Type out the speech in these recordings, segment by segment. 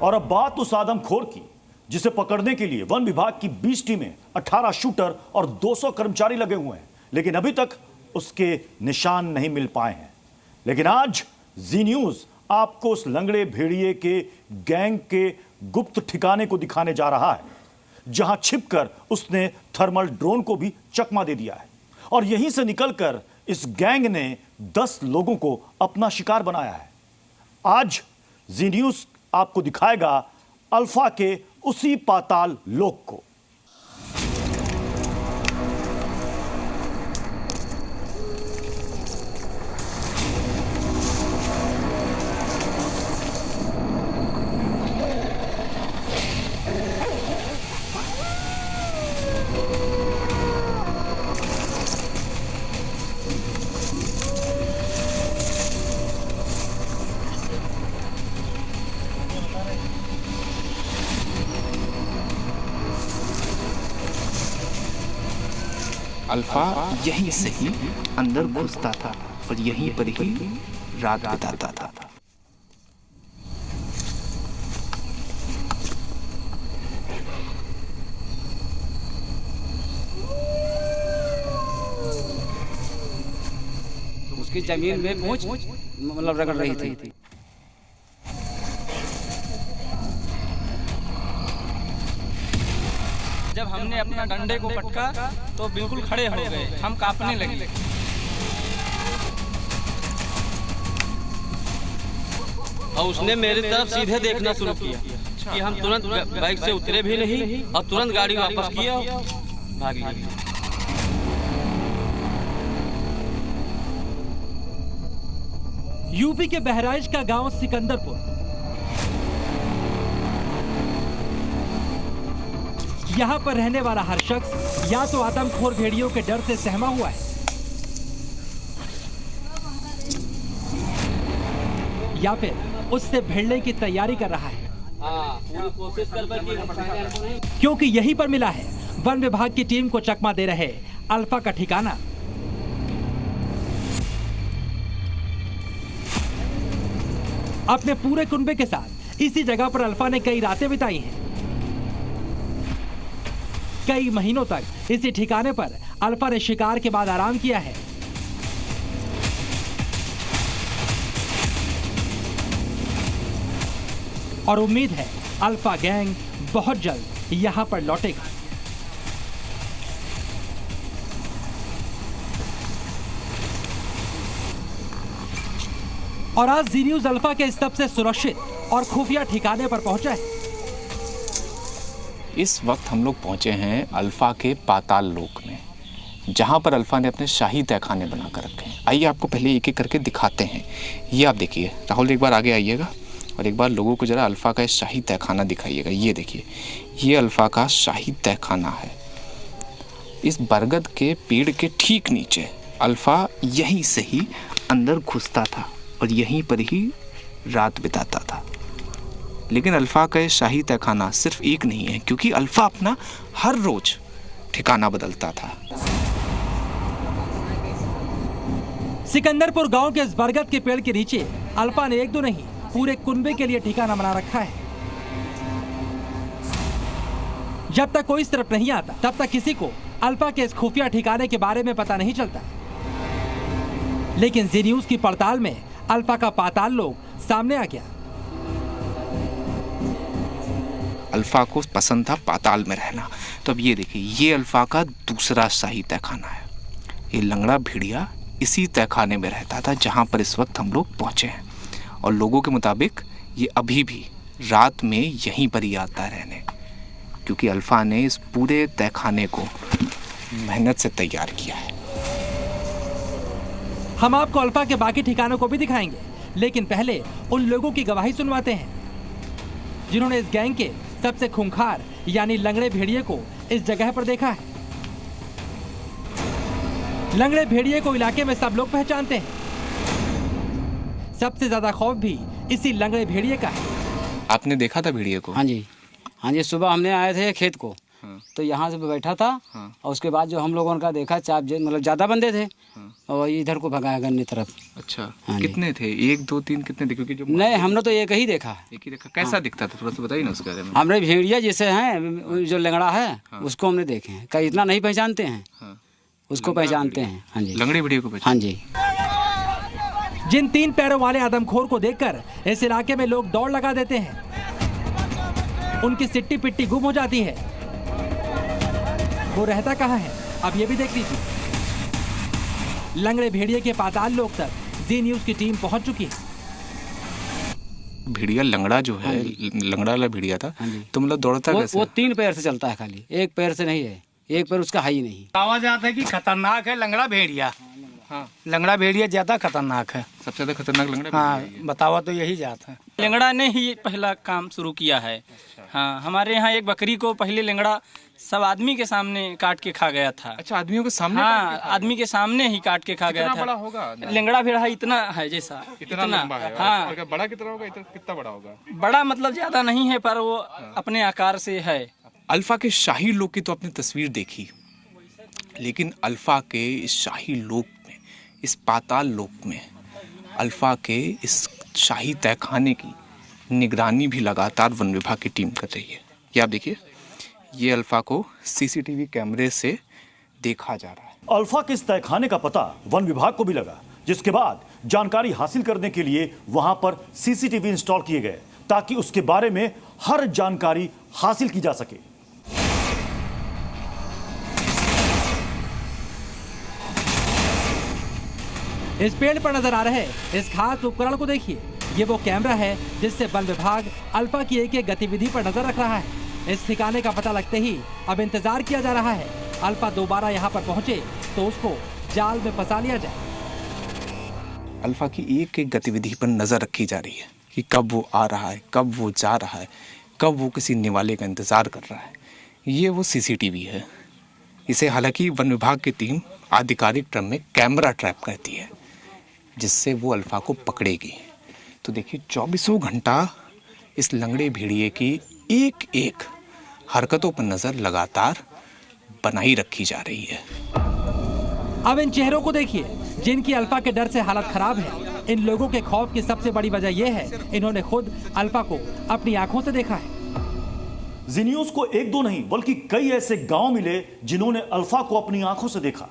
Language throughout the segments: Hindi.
और अब बात उस आदमखोर की जिसे पकड़ने के लिए वन विभाग की 20 टीमें, 18 शूटर और 200 कर्मचारी लगे हुए हैं, लेकिन अभी तक उसके निशान नहीं मिल पाए हैं। लेकिन आज जी न्यूज आपको उस लंगड़े भेड़िए के गैंग के गुप्त ठिकाने को दिखाने जा रहा है, जहां छिपकर उसने थर्मल ड्रोन को भी चकमा दे दिया है और यहीं से निकलकर इस गैंग ने 10 लोगों को अपना शिकार बनाया है। आज जी न्यूज आपको दिखाएगा अल्फा के उसी पाताल लोक को। अल्फा यहीं से ही अंदर घुसता था और यहीं पर ही रात बिताता था। उसकी जमीन में पूंछ मतलब रगड़ रही थी। जब हमने अपना डंडे को पटका तो बिल्कुल खड़े हो गए, हम कांपने लगे। और उसने मेरी तरफ सीधे देखना शुरू किया कि हम तुरंत बाइक से उतरे भी नहीं और तुरंत गाड़ी वापस किया, भाग लिया। यूपी के बहराइच का गांव सिकंदरपुर। यहाँ पर रहने वाला हर शख्स या तो आदमखोर भेड़ियों के डर से सहमा हुआ है या फिर उससे भिड़ने की तैयारी कर रहा है, क्योंकि यहीं पर मिला है वन विभाग की टीम को चकमा दे रहे अल्फा का ठिकाना। अपने पूरे कुनबे के साथ इसी जगह पर अल्फा ने कई रातें बिताई हैं। कई महीनों तक इसी ठिकाने पर अल्फा ने शिकार के बाद आराम किया है। और उम्मीद है अल्फा गैंग बहुत जल्द यहां पर लौटेगा। और आज जी न्यूज अल्फा के सबसे सुरक्षित और खुफिया ठिकाने पर पहुंचा है। इस वक्त हम लोग पहुंचे हैं अल्फा के पाताल लोक में, जहां पर अल्फा ने अपने शाही तहखाने बनाकर रखे हैं। आइए आपको पहले एक एक करके दिखाते हैं। ये आप देखिए, राहुल एक बार आगे आइएगा और एक बार लोगों को जरा अल्फा का शाही तहखाना दिखाइएगा। ये देखिए, ये अल्फा का शाही तहखाना है। इस बरगद के पेड़ के ठीक नीचे अल्फा यहीं से ही अंदर घुसता था और यहीं पर ही रात बिताता था। लेकिन अल्फा का शाही तहखाना सिर्फ एक नहीं है, क्योंकि अल्फा अपना हर रोज ठिकाना बदलता था। सिकंदरपुर गांव के इस बरगद के पेड़ के नीचे अल्फा ने एक दो नहीं पूरे कुनबे के लिए ठिकाना बना रखा है। जब तक कोई इस तरफ नहीं आता तब तक किसी को अल्फा के इस खुफिया ठिकाने के बारे में पता नहीं चलता। लेकिन जी न्यूज की पड़ताल में अल्फा का पाताल लोक सामने आ गया। अल्फा को पसंद था पाताल में रहना। तो अब ये देखिए, ये अल्फा का दूसरा शाही तहखाना है। ये लंगड़ा भेड़िया इसी तहखाने में रहता था जहां पर इस वक्त हम लोग पहुंचे हैं। और लोगों के मुताबिक ये अभी भी रात में यहीं पर ही आता रहने, क्योंकि अल्फा ने इस पूरे तहखाने को मेहनत से तैयार किया है। हम आपको अल्फा के बाकी ठिकानों को भी दिखाएंगे, लेकिन पहले उन लोगों की गवाही सुनवाते हैं जिन्होंने इस गैंग के सबसे खूंखार यानी लंगड़े भेड़िए को इस जगह पर देखा है। लंगड़े भेड़िए को इलाके में सब लोग पहचानते हैं। सबसे ज्यादा खौफ भी इसी लंगड़े भेड़िए का है। आपने देखा था भेड़िए को? हाँ जी, सुबह हमने आए थे खेत को तो यहाँ से बैठा था हाँ। और उसके बाद जो हम लोगों का देखा मतलब ज़्यादा बंदे थे और इधर को भगाया गन्ने तरफ। अच्छा, हाँ जी। कितने थे? 1 2 3 कितने थे? क्योंकि जो नहीं, हमने तो एक ही देखा। एक ही देखा। कैसा दिखता था, थोड़ा सा बताइए ना उसके बारे में। हमने भेड़िया जैसे हैं, जो लंगड़ा है उसको हमने देखे हैं। कहीं इतना नहीं पहचानते हैं, हाँ। उसको पहचानते हैं। हाँ जी, लंगड़ी भेड़िया को पहचान? हाँ जी। जिन 3 पैरों वाले आदमखोर को देखकर इस इलाके में लोग दौड़ लगा देते हैं। उनकी सिट्टी पिट्टी गुम हो जाती है। वो रहता कहाँ है, अब ये भी देख लीजिए। लंगड़े भेड़िए के पाताल लोक तक जी न्यूज़ की टीम पहुंच चुकी है। भेड़िया लंगड़ा जो है, लंगड़ा वाला भेड़िया था, तो मतलब दौड़ता कैसे? वो 3 पैर से चलता है, खाली 1 पैर से नहीं है। 1 पैर उसका है ही नहीं। आवाज आता है कि खतरनाक है लंगड़ा भेड़िया। हाँ, लंगड़ा भेड़िया ज्यादा खतरनाक है। सबसे ज्यादा खतरनाक लंगड़ा हाँ, भेड़िया है। बतावा तो यही जात है। लंगड़ा ने ही पहला काम शुरू किया है। हाँ, हमारे यहाँ एक बकरी को पहले लंगड़ा सब आदमी के सामने काट के खा गया था। अच्छा, आदमियों के सामने? हाँ, आदमी के सामने ही काट के खा गया कितना था। बड़ा होगा? लंगड़ा भेड़ा इतना है जैसा, इतना लंबा है? हाँ, और बड़ा कितना होगा? कितना बड़ा होगा? बड़ा मतलब ज्यादा नहीं है, पर वो अपने आकार से है। अल्फा के शाही लोक की तो आपने तस्वीर देखी, लेकिन अल्फा के इस शाही लोक में, इस पाताल लोक में अल्फा के इस शाही तहखाने की निगरानी भी लगातार वन विभाग की टीम कर रही है। ये आप देखिए, ये अल्फा को सीसीटीवी कैमरे से देखा जा रहा है। अल्फा के इस तहखाने का पता वन विभाग को भी लगा, जिसके बाद जानकारी हासिल करने के लिए वहां पर सीसीटीवी इंस्टॉल किए गए ताकि उसके बारे में हर जानकारी हासिल की जा सके। इस पेड़ पर नजर आ रहे इस खास उपकरण को देखिए। ये वो कैमरा है जिससे वन विभाग अल्फा की एक गतिविधि पर नजर रख रहा है। इस ठिकाने का पता लगते ही अब इंतजार किया जा रहा है अल्फा दोबारा यहाँ पर पहुंचे तो उसको जाल में फंसा लिया जाए। अल्फा की एक एक गतिविधि पर नजर रखी जा रही है कि कब वो आ रहा है, कब वो जा रहा है, कब वो किसी निवाले का इंतजार कर रहा है। ये वो सीसीटीवी है। इसे हालांकि वन विभाग की टीम आधिकारिक क्रम में कैमरा ट्रैप करती है, जिससे वो अल्फा को पकड़ेगी। तो देखिए, 24 घंटा इस लंगड़े भेड़िए की एक एक हरकतों पर नजर लगातार बनाई रखी जा रही है। अब इन चेहरों को देखिए जिनकी अल्फा के डर से हालत खराब है। इन लोगों के खौफ की सबसे बड़ी वजह यह है इन्होंने खुद अल्फा को अपनी आंखों से देखा है। जी न्यूज़ को 1-2 नहीं बल्कि कई ऐसे गांव मिले जिन्होंने अल्फा को अपनी आंखों से देखा।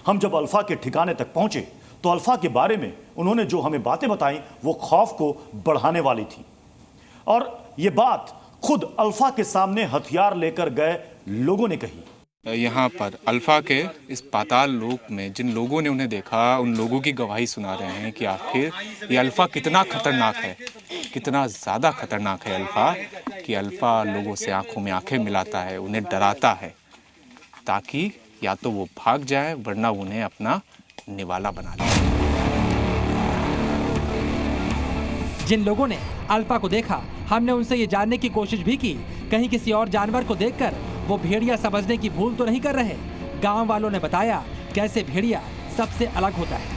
हम जब अल्फा के ठिकाने तक पहुंचे तो अल्फा के बारे में उन्होंने जो हमें बातें बताई वो खौफ को बढ़ाने वाली थी। और ये बात खुद अल्फा के सामने हथियार लेकर गए लोगों ने कही। यहाँ पर अल्फा के इस पाताल लोक में जिन लोगों ने उन्हें देखा, उन लोगों की गवाही सुना रहे हैं कि आखिर ये अल्फा कितना खतरनाक है, कितना ज़्यादा खतरनाक है अल्फा, कि अल्फा लोगों से आंखों में आंखें मिलाता है, उन्हें डराता है, ताकि या तो वो भाग जाए वरना उन्हें अपना निवाला बना ले। जिन लोगों ने अल्फा को देखा, हमने उनसे ये जानने की कोशिश भी की कहीं किसी और जानवर को देखकर वो भेड़िया समझने की भूल तो नहीं कर रहे। गांव वालों ने बताया कैसे भेड़िया सबसे अलग होता है।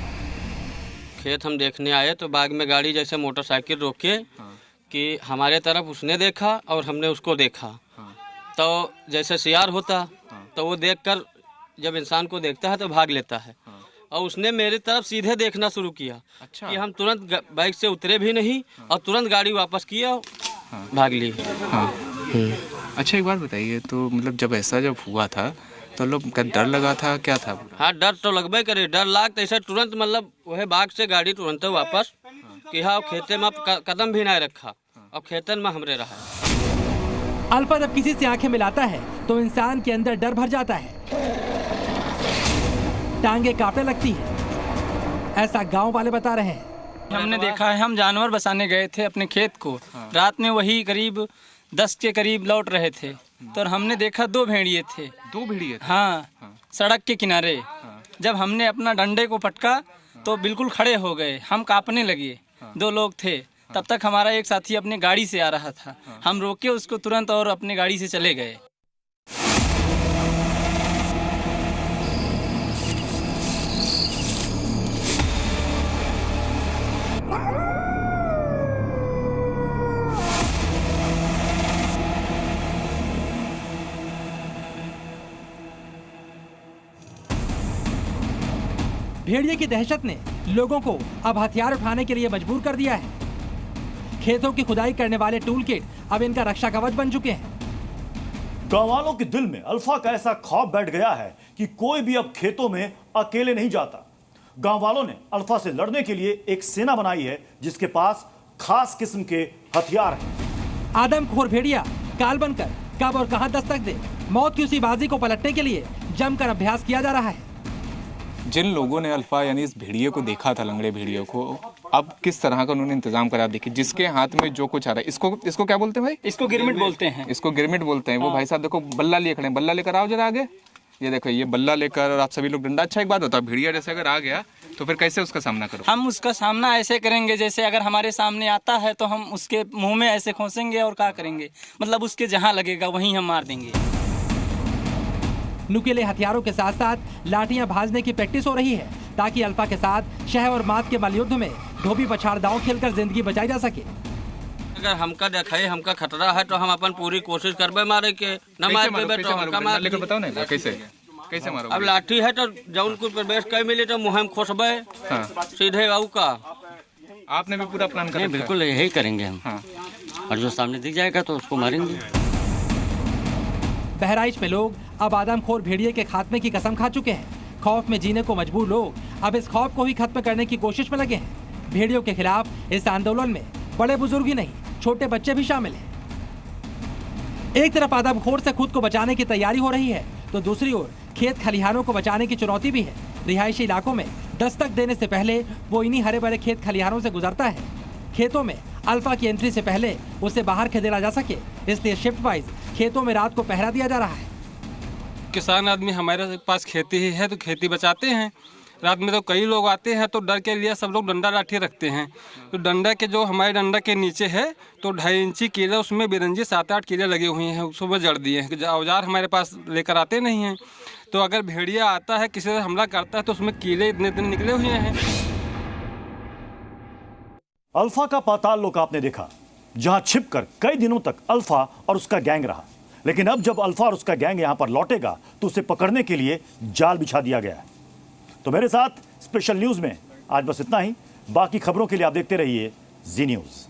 खेत हम देखने आए तो बाग में गाड़ी जैसे मोटरसाइकिल रोके कि हमारे तरफ उसने देखा और हमने उसको देखा। तो जैसे शिकार होता तो वो देखकर जब इंसान को देखता है तो भाग लेता है, और उसने मेरी तरफ सीधे देखना शुरू किया। अच्छा। कि हम तुरंत बाइक से उतरे भी नहीं और तुरंत गाड़ी वापस किया और भाग ली। हाँ। अच्छा, एक बार बताइए, तो मतलब जब ऐसा जब हुआ था तो लोग का डर लगा था, क्या था? हाँ, डर तो लगभग करे, डर लाग तो ऐसे तुरंत मतलब वह बाग से गाड़ी तुरंत वापस कि हाँ खेते में कदम भी नहीं रखा और खेतन में हमरे रहा। अल्फा जब किसी से आंखें मिलाता है तो इंसान के अंदर डर भर जाता है, टांगे कांपने लगती है। ऐसा गांव वाले बता रहे हैं। हमने देखा है, हम जानवर बसाने गए थे अपने खेत को। रात में वही करीब 10 के करीब लौट रहे थे तो हमने देखा 2 भेड़िए थे। 2 भेड़िए थे? हाँ, सड़क के किनारे। जब हमने अपना डंडे को पटका तो बिल्कुल खड़े हो गए, हम कांपने लगे। 2 लोग थे। तब तक हमारा एक साथी अपने गाड़ी से आ रहा था, हम रोके उसको तुरंत और अपने गाड़ी से चले गए। भेड़िए की दहशत ने लोगों को अब हथियार उठाने के लिए मजबूर कर दिया है। खेतों की खुदाई करने वाले टूल किट अब इनका रक्षा कवच बन चुके हैं। गांव वालों के दिल में अल्फा का ऐसा खौफ बैठ गया है कि कोई भी अब खेतों में अकेले नहीं जाता। गांव वालों ने अल्फा से लड़ने के लिए एक सेना बनाई है जिसके पास खास किस्म के हथियार हैं। आदमखोर भेड़िया काल बनकर कब और कहां दस्तक दे, मौत की उसी बाजी को पलटने के लिए जमकर अभ्यास किया जा रहा है। जिन लोगों ने अल्फा यानी इस भेड़िए को देखा था, लंगड़े भेड़िए को, अब किस तरह का उन्होंने इंतजाम करा। देखिए जिसके हाथ में जो कुछ आ रहा है, इसको क्या बोलते हैं भाई? इसको गिरमिट बोलते हैं। इसको गिरमिट बोलते हैं। वो भाई साहब देखो बल्ला लिए खड़े हैं, बल्ला लेकर आओ जरा आगे। ये देखो ये बल्ला लेकर और आप सभी लोग डंडा। अच्छा एक बात बताओ, भेड़िया जैसे अगर आ गया तो फिर कैसे उसका सामना करो? हम उसका सामना ऐसे करेंगे जैसे अगर हमारे सामने आता है तो हम उसके मुंह में ऐसे खोसेंगे और क्या करेंगे, मतलब उसके जहां लगेगा वहीं हम मार देंगे। नुकीले हथियारों के साथ साथ लाठियां भाजने की प्रैक्टिस हो रही है ताकि अल्फा के साथ शह और मात के मलयुद्ध में धोबी पछाड़ दांव खेलकर जिंदगी बचाई जा सके। अगर हमका देखाई हमका खतरा है तो हम अपन पूरी कोशिश करबे मारे के न मार देबे तो हमका मार लेकर बताओ ना कैसे कैसे मारो? अब लाठी है तो जौन कुछ प्रवेश कर मिले तो मुँह में खोसबे सीधे आऊ का। आपने भी पूरा प्लान कर? बिल्कुल यही करेंगे हम। और जो सामने दिख जाएगा तो उसको मारेंगे। बहराइच में लोग अब आदमखोर भेड़िए के खात्मे की कसम खा चुके हैं। खौफ में जीने को मजबूर लोग अब इस खौफ को ही खत्म करने की कोशिश में लगे हैं। भेड़ियों के खिलाफ इस आंदोलन में बड़े बुजुर्ग ही नहीं, छोटे बच्चे भी शामिल हैं। एक तरफ आदमखोर से खुद को बचाने की तैयारी हो रही है तो दूसरी ओर खेत खलिहानों को बचाने की चुनौती भी है। रिहायशी इलाकों में दस्तक देने से पहले वो इन्हीं हरे भरे खेत खलिहानों से गुजरता है। खेतों में अल्फा की एंट्री से पहले उसे बाहर खदेड़ा जा सके, इसलिए शिफ्ट वाइज खेतों में रात को पहरा दिया जा रहा है। किसान आदमी हमारे पास खेती ही है तो खेती बचाते हैं। रात में तो कई लोग आते हैं तो डर के लिए सब लोग डंडा लाठी रखते हैं। तो डंडा के जो हमारे डंडा के नीचे है तो 2.5 इंची कीले, उसमें बिरंजी 7-8 कीले लगे हुए हैं, उसमें जड़ दिए हैं। औजार हमारे पास लेकर आते नहीं हैं, तो अगर भेड़िया आता है किसी से हमला करता है तो उसमें कीले इतने दिन निकले हुए हैं। अल्फा का पाताल लोक आपने देखा, जहां छिपकर कई दिनों तक अल्फा और उसका गैंग रहा। लेकिन अब जब अल्फा और उसका गैंग यहां पर लौटेगा तो उसे पकड़ने के लिए जाल बिछा दिया गया है। तो मेरे साथ स्पेशल न्यूज में आज बस इतना ही। बाकी खबरों के लिए आप देखते रहिए जी न्यूज।